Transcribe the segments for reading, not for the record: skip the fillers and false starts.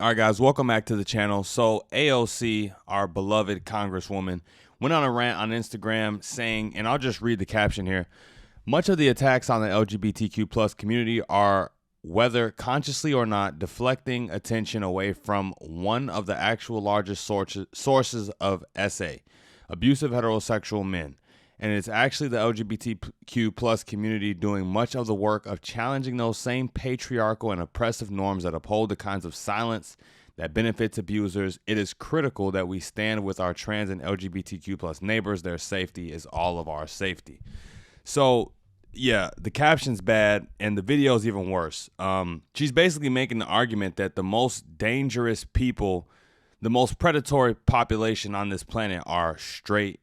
All right, guys, welcome back to the channel. So AOC, our beloved Congresswoman, went on a rant on Instagram saying, and I'll just read the caption here, much of the attacks on the LGBTQ plus community are, whether consciously or not, deflecting attention away from one of the actual largest sources of SA, abusive heterosexual men. And it's actually the LGBTQ plus community doing much of the work of challenging those same patriarchal and oppressive norms that uphold the kinds of silence that benefits abusers. It is critical that we stand with our trans and LGBTQ plus neighbors. Their safety is all of our safety. So, yeah, the caption's bad and the video's even worse. She's basically making the argument that the most dangerous people, the most predatory population on this planet are straight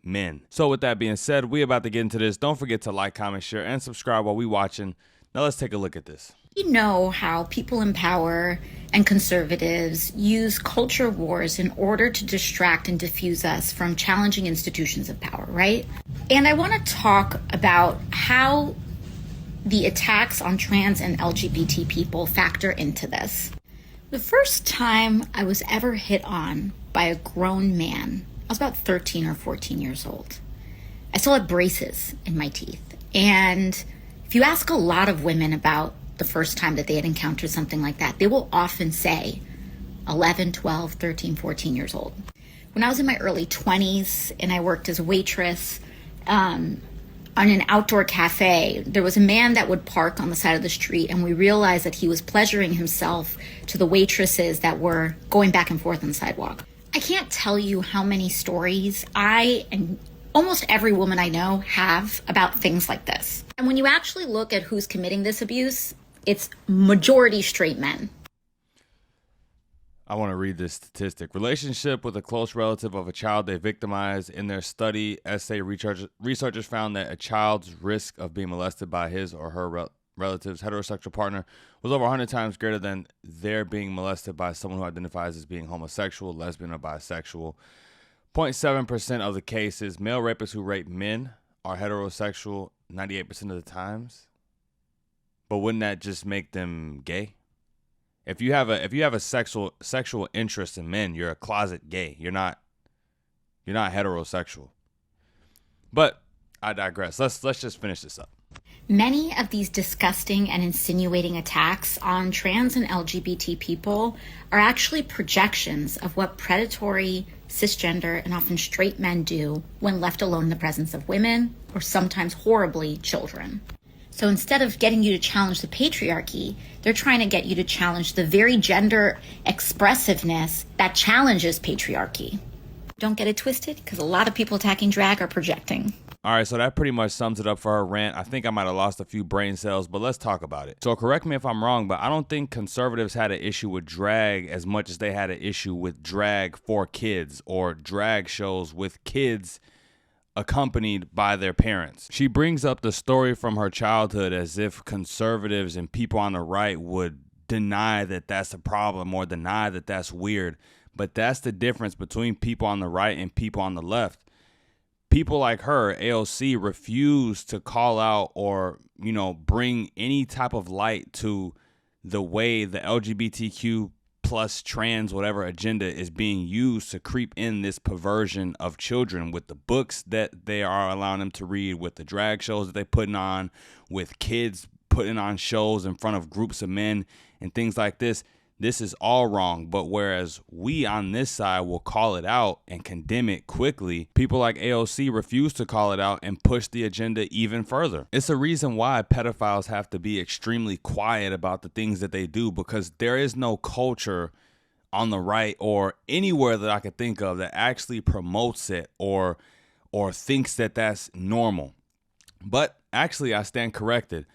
men. So with that being said, we about to get into this. Don't forget to like, comment, share, and subscribe while we watching. Now let's take a look at this. You know how people in power and conservatives use culture wars in order to distract and diffuse us from challenging institutions of power, right? And I want to talk about how the attacks on trans and LGBT people factor into this. The first time I was ever hit on by a grown man, I was about 13 or 14 years old. I still had braces in my teeth. And if you ask a lot of women about the first time that they had encountered something like that, they will often say 11, 12, 13, 14 years old. When I was in my early 20s and I worked as a waitress on an outdoor cafe, there was a man that would park on the side of the street, and we realized that he was pleasuring himself to the waitresses that were going back and forth on the sidewalk. I can't tell you how many stories I and almost every woman I know have about things like this. And when you actually look at who's committing this abuse, it's majority straight men. I want to read this statistic. Relationship with a close relative of a child they victimized. In their study essay, researchers found that a child's risk of being molested by his or her relative's heterosexual partner was over 100 times greater than their being molested by someone who identifies as being homosexual, lesbian, or bisexual. 0.7% of the cases, male rapists who rape men are heterosexual 98% of the times. But wouldn't that just make them gay? If you have a sexual interest in men, you're a closet gay. You're not heterosexual. But I digress. Let's just finish this up. Many of these disgusting and insinuating attacks on trans and LGBT people are actually projections of what predatory, cisgender, and often straight men do when left alone in the presence of women, or sometimes horribly, children. So instead of getting you to challenge the patriarchy, they're trying to get you to challenge the very gender expressiveness that challenges patriarchy. Don't get it twisted, because a lot of people attacking drag are projecting. All right, so that pretty much sums it up for her rant. I think I might have lost a few brain cells, but let's talk about it. So correct me if I'm wrong, but I don't think conservatives had an issue with drag as much as they had an issue with drag for kids or drag shows with kids accompanied by their parents. She brings up the story from her childhood as if conservatives and people on the right would deny that that's a problem or deny that that's weird. But that's the difference between people on the right and people on the left. People like her, AOC, refuse to call out or, bring any type of light to the way the LGBTQ plus trans whatever agenda is being used to creep in this perversion of children with the books that they are allowing them to read, with the drag shows that they're putting on, with kids putting on shows in front of groups of men and things like this. This is all wrong. But whereas we on this side will call it out and condemn it quickly, people like AOC refuse to call it out and push the agenda even further. It's a reason why pedophiles have to be extremely quiet about the things that they do, because there is no culture on the right or anywhere that I could think of that actually promotes it or thinks that that's normal. But actually, I stand corrected.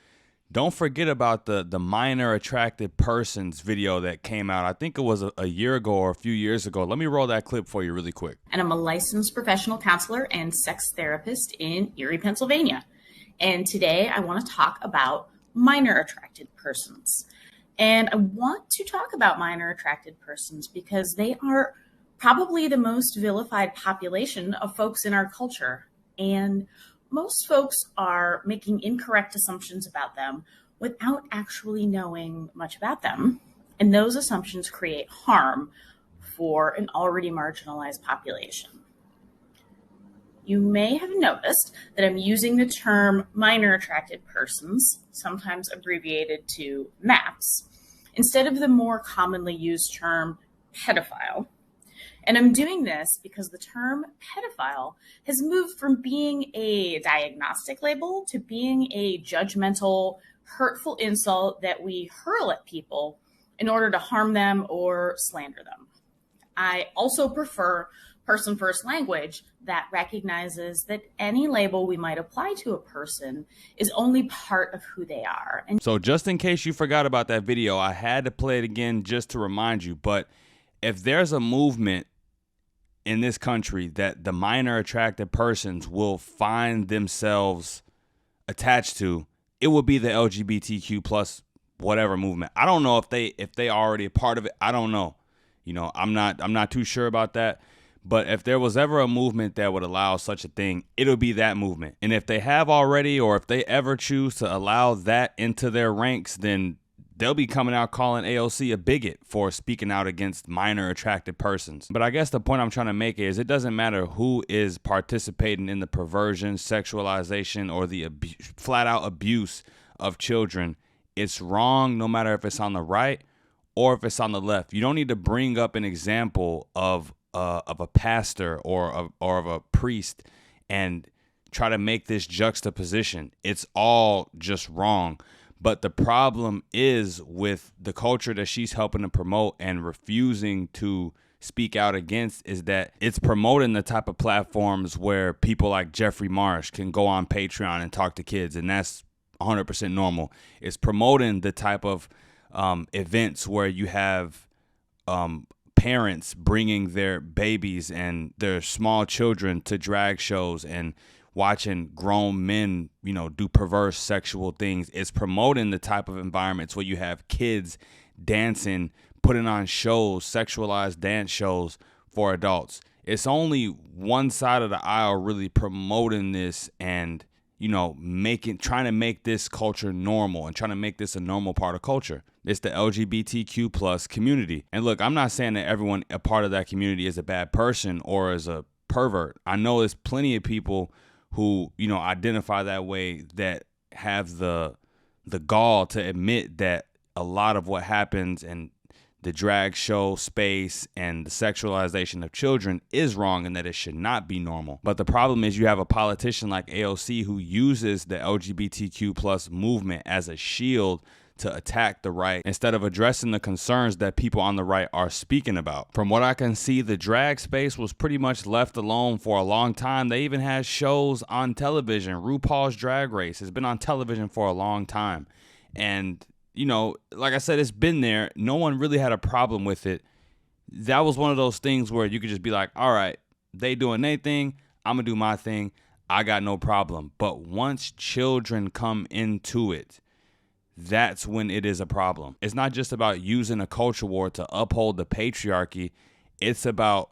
Don't forget about the minor attracted persons video that came out. I think it was a year ago or a few years ago. Let me roll that clip for you really quick. And I'm a licensed professional counselor and sex therapist in Erie, Pennsylvania. And today I want to talk about minor attracted persons. And I want to talk about minor attracted persons because they are probably the most vilified population of folks in our culture. And most folks are making incorrect assumptions about them without actually knowing much about them. And those assumptions create harm for an already marginalized population. You may have noticed that I'm using the term minor attracted persons, sometimes abbreviated to MAPS, instead of the more commonly used term pedophile. And I'm doing this because the term pedophile has moved from being a diagnostic label to being a judgmental, hurtful insult that we hurl at people in order to harm them or slander them. I also prefer person first language that recognizes that any label we might apply to a person is only part of who they are. And so just in case you forgot about that video, I had to play it again just to remind you. But if there's a movement in this country that the minor attracted persons will find themselves attached to, it would be the LGBTQ plus whatever movement. I don't know if they already a part of it. I don't know. I'm not too sure about that. But if there was ever a movement that would allow such a thing, it'll be that movement. And if they have already, or if they ever choose to allow that into their ranks, then they'll be coming out calling AOC a bigot for speaking out against minor attracted persons. But I guess the point I'm trying to make is it doesn't matter who is participating in the perversion, sexualization, or the flat out abuse of children. It's wrong no matter if it's on the right or if it's on the left. You don't need to bring up an example of a pastor or of a priest and try to make this juxtaposition. It's all just wrong. But the problem is with the culture that she's helping to promote and refusing to speak out against is that it's promoting the type of platforms where people like Jeffrey Marsh can go on Patreon and talk to kids, and that's 100% normal. It's promoting the type of events where you have parents bringing their babies and their small children to drag shows and watching grown men, do perverse sexual things. It's promoting the type of environments where you have kids dancing, putting on shows, sexualized dance shows for adults. It's only one side of the aisle really promoting this and, trying to make this culture normal and trying to make this a normal part of culture. It's the LGBTQ plus community. And look, I'm not saying that everyone a part of that community is a bad person or is a pervert. I know there's plenty of people who, identify that way that have the gall to admit that a lot of what happens in the drag show space and the sexualization of children is wrong and that it should not be normal. But the problem is you have a politician like AOC who uses the LGBTQ plus movement as a shield to attack the right instead of addressing the concerns that people on the right are speaking about. From what I can see, the drag space was pretty much left alone for a long time. They even had shows on television. RuPaul's Drag Race has been on television for a long time. And, like I said, it's been there. No one really had a problem with it. That was one of those things where you could just be like, all right, they doing their thing, I'm going to do my thing. I got no problem. But once children come into it, that's when it is a problem. It's not just about using a culture war to uphold the patriarchy. It's about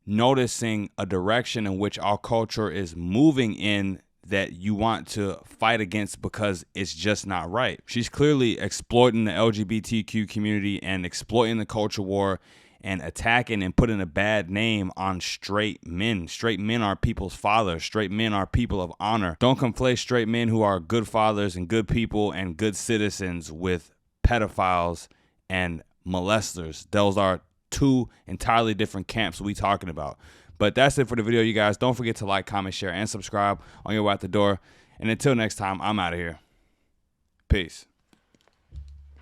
noticing a direction in which our culture is moving in that you want to fight against because it's just not right. She's clearly exploiting the LGBTQ community and exploiting the culture war and attacking and putting a bad name on straight men. Straight men are people's fathers. Straight men are people of honor. Don't conflate straight men who are good fathers and good people and good citizens with pedophiles and molesters. Those are two entirely different camps we talking about. But that's it for the video, you guys. Don't forget to like, comment, share, and subscribe on your way out the door. And until next time, I'm out of here. Peace.